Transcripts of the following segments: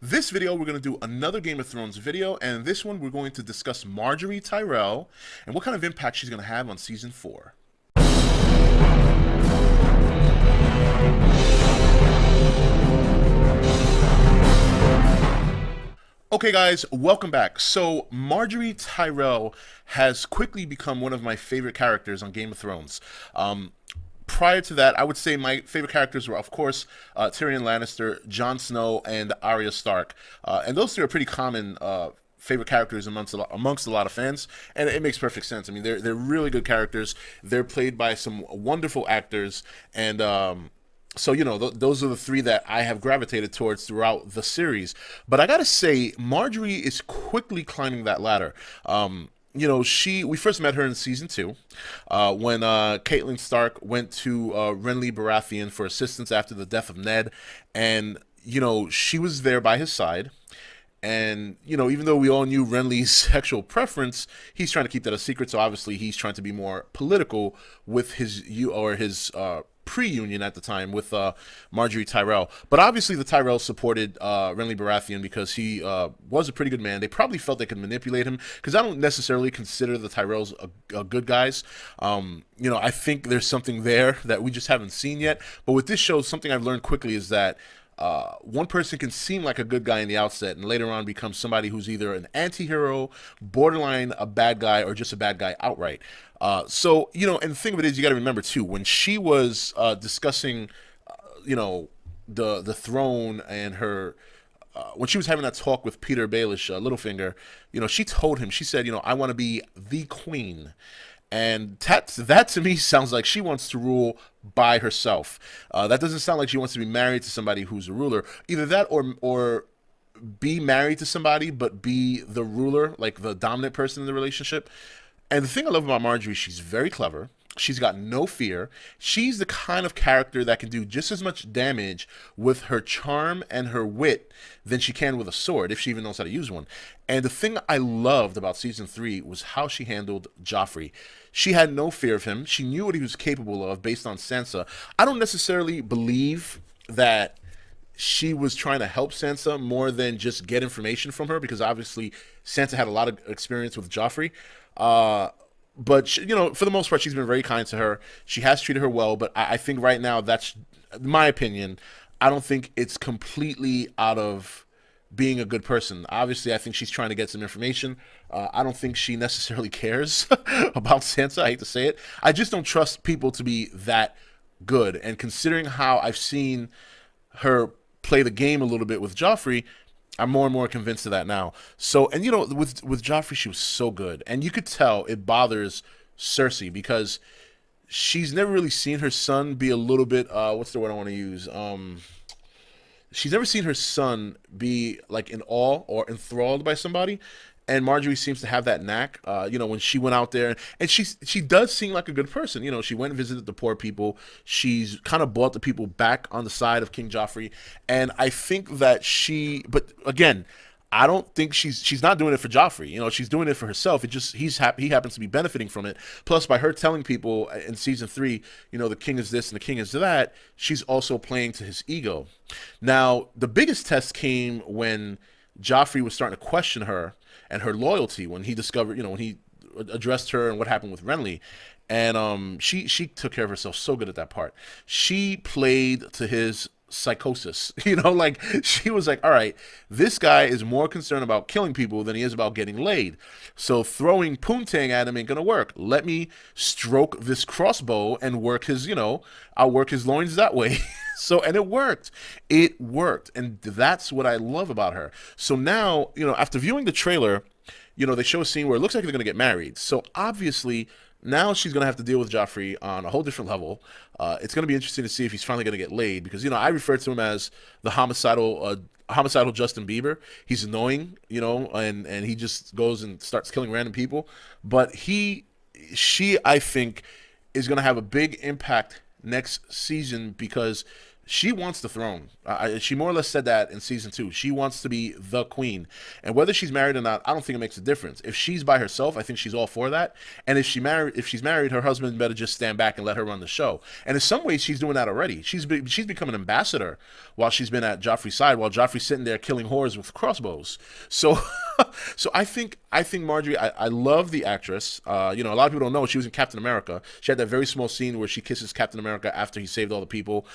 This video, we're going to do another Game of Thrones video, and this one we're going to discuss Margaery Tyrell and what kind of impact she's going to have on Season 4. Okay guys, welcome back. So Margaery Tyrell has quickly become one of my favorite characters on Game of Thrones. Prior to that, I would say my favorite characters were, of course, Tyrion Lannister, Jon Snow, and Arya Stark. And those three are pretty common favorite characters amongst a lot of fans, and it makes perfect sense. I mean, they're really good characters. They're played by some wonderful actors, and so, you know, those are the three that I have gravitated towards throughout the series. But I gotta say, Margaery is quickly climbing that ladder. You know, we first met her in season 2, when Catelyn Stark went to Renly Baratheon for assistance after the death of Ned, and you know, she was there by his side. And you know, even though we all knew Renly's sexual preference, he's trying to keep that a secret. So obviously, he's trying to be more political with his pre-union at the time with Margaery Tyrell. But obviously the Tyrells supported Renly Baratheon because he was a pretty good man. They probably felt they could manipulate him, because I don't necessarily consider the Tyrells a good guys. You know, I think there's something there that we just haven't seen yet. But with this show, something I've learned quickly is that one person can seem like a good guy in the outset and later on become somebody who's either an anti-hero, borderline a bad guy, or just a bad guy outright. So, you know, and the thing of it is, you got to remember too, when she was discussing, you know, the throne and her, when she was having that talk with Peter Baelish, Littlefinger, you know, she told him, she said, you know, I want to be the queen. And that to me sounds like she wants to rule by herself. That doesn't sound like she wants to be married to somebody who's a ruler. Either that or be married to somebody but be the ruler, like the dominant person in the relationship. And the thing I love about Margaery, she's very clever. She's got no fear. She's the kind of character that can do just as much damage with her charm and her wit than she can with a sword, if she even knows how to use one. And the thing I loved about Season 3 was how she handled Joffrey. She had no fear of him. She knew what he was capable of based on Sansa. I don't necessarily believe that she was trying to help Sansa more than just get information from her, because obviously Sansa had a lot of experience with Joffrey. But she, you know, for the most part, she's been very kind to her. She has treated her well, but I think right now, that's my opinion. I don't think it's completely out of being a good person. Obviously, I think she's trying to get some information. I don't think she necessarily cares about Sansa. I hate to say it. I just don't trust people to be that good. And considering how I've seen her play the game a little bit with Joffrey, I'm more and more convinced of that now. So, and you know, with Joffrey, she was so good, and you could tell it bothers Cersei because she's never really seen her son be a little bit. What's the word I want to use? She's never seen her son be like in awe or enthralled by somebody. And Margaery seems to have that knack. You know, when she went out there, and she does seem like a good person. You know, she went and visited the poor people. She's kind of brought the people back on the side of King Joffrey. And I think that but again, I don't think she's not doing it for Joffrey. You know, she's doing it for herself. It just he happens to be benefiting from it. Plus, by her telling people in season 3, you know, the king is this and the king is that, she's also playing to his ego. Now, the biggest test came when Joffrey was starting to question her and her loyalty, when he discovered, you know, when he addressed her and what happened with Renly. And she took care of herself so good at that part. She played to his psychosis, you know, like she was like, all right, this guy is more concerned about killing people than he is about getting laid. So throwing poontang at him ain't gonna work. Let me stroke this crossbow and work his, you know, I'll work his loins that way. So, and it worked. It worked. And that's what I love about her. So now, you know, after viewing the trailer, you know, they show a scene where it looks like they're going to get married. So obviously, now she's going to have to deal with Joffrey on a whole different level. It's going to be interesting to see if he's finally going to get laid, because, you know, I refer to him as the homicidal Justin Bieber. He's annoying, you know, and he just goes and starts killing random people. But she, I think, is going to have a big impact next season, because she wants the throne. She more or less said that in season 2. She wants to be the queen, and whether she's married or not, I don't think it makes a difference. If she's by herself, I think she's all for that. And if she's married, her husband better just stand back and let her run the show. And in some ways, she's doing that already. She's become an ambassador while she's been at Joffrey's side, while Joffrey's sitting there killing whores with crossbows. So, so I think Margaery. I love the actress. You know, a lot of people don't know she was in Captain America. She had that very small scene where she kisses Captain America after he saved all the people.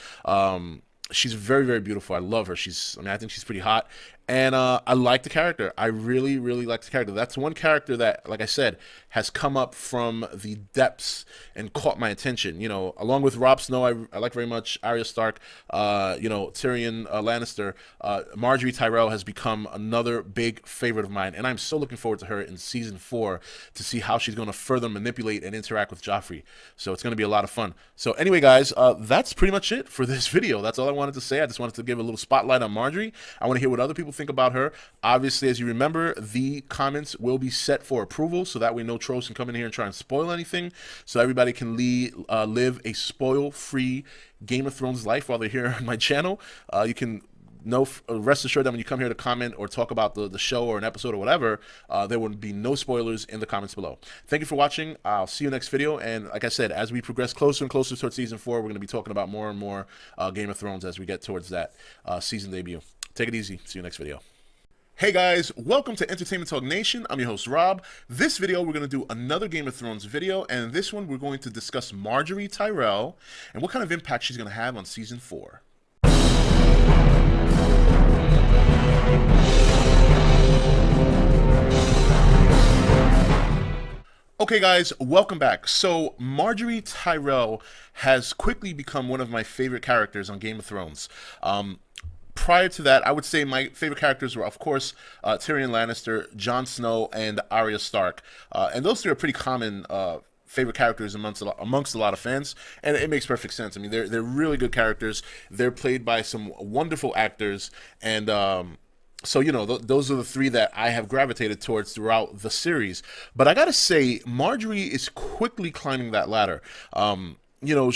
She's very, very beautiful. I love her. I think she's pretty hot. And I like the character. I really, really like the character. That's one character that, like I said, has come up from the depths and caught my attention. You know, along with Rob Snow, I like very much Arya Stark. You know, Tyrion Lannister. Margaery Tyrell has become another big favorite of mine, and I'm so looking forward to her in season 4 to see how she's going to further manipulate and interact with Joffrey. So it's going to be a lot of fun. So anyway, guys, that's pretty much it for this video. That's all I wanted to say. I just wanted to give a little spotlight on Margaery. I want to hear what other people think about her. Obviously, as you remember, the comments will be set for approval, so that way no trolls can come in here and try and spoil anything, so everybody can live a spoil-free Game of Thrones life while they're here on my channel. You can rest assured that when you come here to comment or talk about the show or an episode or whatever, there will be no spoilers in the comments below. Thank you for watching. I'll see you next video. And like I said, as we progress closer and closer towards season 4, we're going to be talking about more and more Game of Thrones as we get towards that season debut. Take it easy. See you next video. Hey guys, welcome to Entertainment Talk Nation. I'm your host Rob. This video we're going to do another Game of Thrones video, and this one we're going to discuss Margaery Tyrell and what kind of impact she's going to have on season 4. Okay guys, welcome back. So Margaery Tyrell has quickly become one of my favorite characters on Game of Thrones. Prior to that, I would say my favorite characters were, of course, Tyrion Lannister, Jon Snow, and Arya Stark. And those three are pretty common favorite characters amongst a lot of fans, and it makes perfect sense. I mean, they're really good characters. They're played by some wonderful actors, and so, you know, those are the three that I have gravitated towards throughout the series. But I gotta say, Margaery is quickly climbing that ladder. You know,